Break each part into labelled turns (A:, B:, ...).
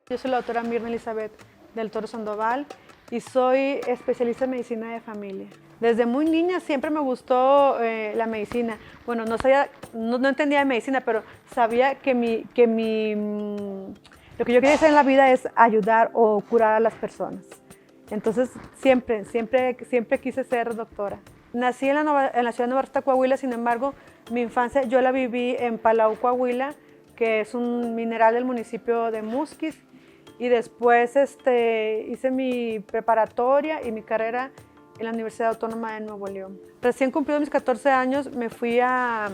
A: Yo soy la doctora Mirna Elizabeth del Toro Sandoval y soy especialista en medicina de familia. Desde muy niña siempre me gustó la medicina. Bueno, no entendía de medicina, pero sabía que lo que yo quería hacer en la vida es ayudar o curar a las personas. Entonces siempre quise ser doctora. Nací en la ciudad de Nueva Rita, Coahuila, sin embargo, mi infancia yo la viví en Palau, Coahuila, que es un mineral del municipio de Musquis. Y después hice mi preparatoria y mi carrera en la Universidad Autónoma de Nuevo León. Recién cumplidos mis 14 años me fui a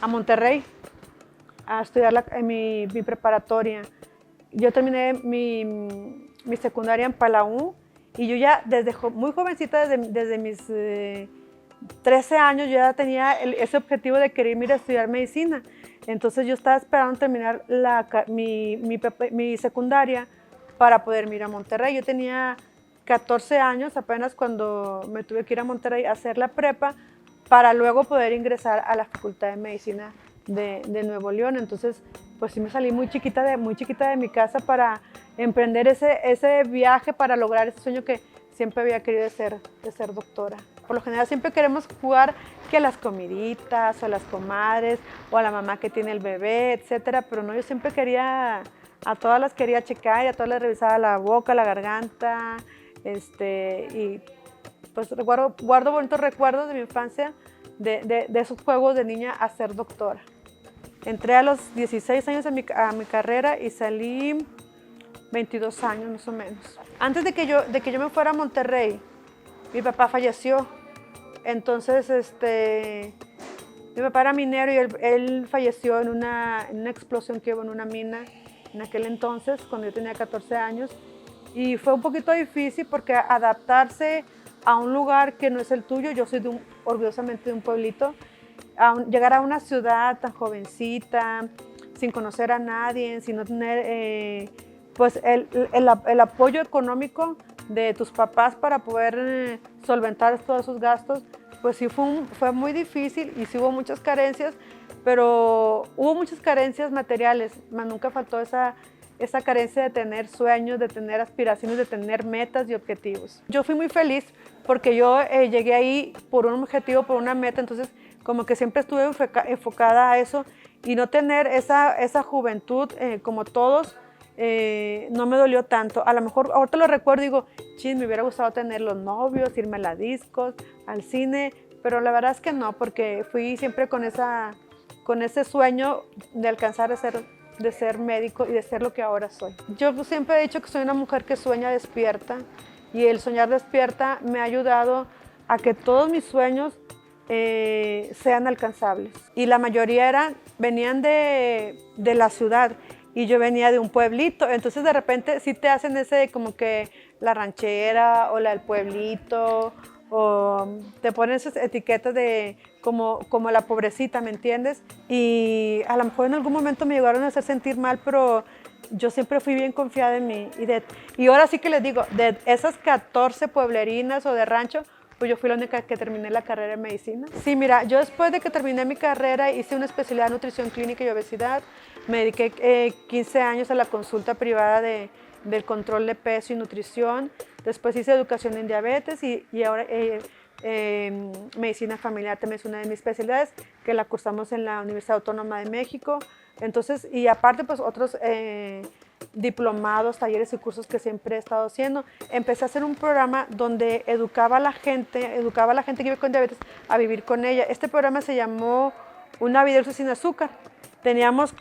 A: Monterrey a estudiar mi preparatoria. Yo terminé mi secundaria en Palau y yo ya desde muy jovencita, desde mis 13 años, yo ya tenía ese objetivo de querer ir a estudiar medicina. Entonces yo estaba esperando terminar mi secundaria para poder ir a Monterrey. Yo tenía 14 años apenas cuando me tuve que ir a Monterrey a hacer la prepa para luego poder ingresar a la Facultad de Medicina de Nuevo León. Entonces, pues sí me salí muy chiquita de mi casa para emprender ese viaje, para lograr ese sueño que siempre había querido de ser doctora. Por lo general siempre queremos jugar que a las comiditas, o a las comadres, o a la mamá que tiene el bebé, etcétera, pero no, yo siempre a todas las quería checar y a todas les revisaba la boca, la garganta, y pues guardo bonitos recuerdos de mi infancia, de esos juegos de niña a ser doctora. Entré a los 16 años a mi carrera y salí 22 años más o menos. Antes de que yo me fuera a Monterrey, mi papá falleció. Entonces, mi papá era minero y él falleció en una explosión que hubo en una mina en aquel entonces, cuando yo tenía 14 años. Y fue un poquito difícil porque adaptarse a un lugar que no es el tuyo, yo soy orgullosamente de un pueblito, llegar a una ciudad tan jovencita, sin conocer a nadie, sin no tener pues el apoyo económico de tus papás para poder solventar todos sus gastos, pues sí fue muy difícil y sí hubo muchas carencias, pero hubo muchas carencias materiales, mas nunca faltó esa carencia de tener sueños, de tener aspiraciones, de tener metas y objetivos. Yo fui muy feliz porque yo llegué ahí por un objetivo, por una meta, entonces como que siempre estuve enfocada a eso y no tener esa juventud como todos, no me dolió tanto. A lo mejor ahorita lo recuerdo y digo, chis, me hubiera gustado tener los novios, irme a las discos, al cine, pero la verdad es que no, porque fui siempre con ese sueño de alcanzar de ser médico y de ser lo que ahora soy. Yo siempre he dicho que soy una mujer que sueña despierta y el soñar despierta me ha ayudado a que todos mis sueños sean alcanzables. Y la mayoría venían de la ciudad y yo venía de un pueblito, entonces de repente sí te hacen ese como que la ranchera o la del pueblito, o te ponen esas etiquetas de como la pobrecita, ¿me entiendes? Y a lo mejor en algún momento me llegaron a hacer sentir mal, pero yo siempre fui bien confiada en mí. Y ahora sí que les digo, de esas 14 pueblerinas o de rancho, pues yo fui la única que terminé la carrera en medicina. Sí, mira, yo después de que terminé mi carrera hice una especialidad en nutrición clínica y obesidad. Me dediqué 15 años a la consulta privada del control de peso y nutrición. Después hice educación en diabetes y ahora medicina familiar también es una de mis especialidades, que la cursamos en la Universidad Autónoma de México. Entonces, y aparte pues otros diplomados, talleres y cursos que siempre he estado haciendo. Empecé a hacer un programa donde educaba a la gente que vive con diabetes a vivir con ella. Este programa se llamó Una vida dulce sin azúcar. Teníamos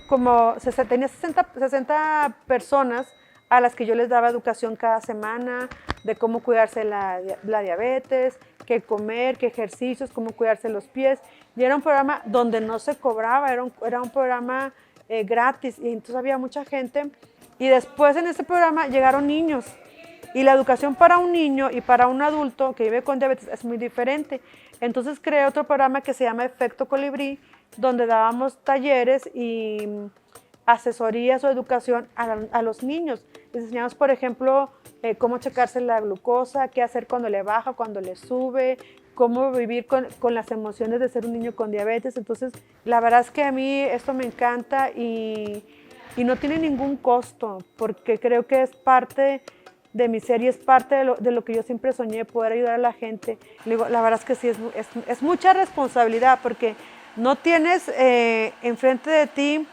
A: tenía 60 personas a las que yo les daba educación cada semana de cómo cuidarse la diabetes, qué comer, qué ejercicios, cómo cuidarse los pies. Y era un programa donde no se cobraba, era un programa gratis, y entonces había mucha gente. Y después en ese programa llegaron niños, y la educación para un niño y para un adulto que vive con diabetes es muy diferente. Entonces creé otro programa que se llama Efecto Colibrí, donde dábamos talleres y asesorías o educación a los niños. Les enseñamos, por ejemplo, cómo checarse la glucosa, qué hacer cuando le baja, cuando le sube, cómo vivir con las emociones de ser un niño con diabetes. Entonces, la verdad es que a mí esto me encanta y y no tiene ningún costo, porque creo que es parte de mi ser y es parte de lo que yo siempre soñé, poder ayudar a la gente. Le digo, la verdad es que sí, es mucha responsabilidad, porque no tienes enfrente de ti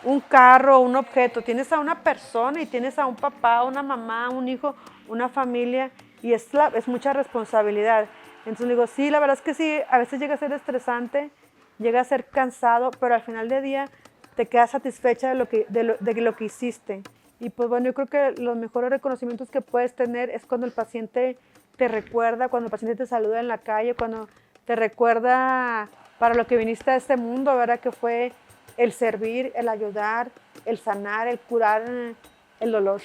A: un carro, un objeto, tienes a una persona y tienes a un papá, una mamá, un hijo, una familia, y es mucha responsabilidad. Entonces digo, sí, la verdad es que sí, a veces llega a ser estresante, llega a ser cansado, pero al final del día te quedas satisfecha de lo que hiciste. Y pues bueno, yo creo que los mejores reconocimientos que puedes tener es cuando el paciente te recuerda, cuando el paciente te saluda en la calle, cuando te recuerda para lo que viniste a este mundo, ¿verdad? Que fue el servir, el ayudar, el sanar, el curar el dolor.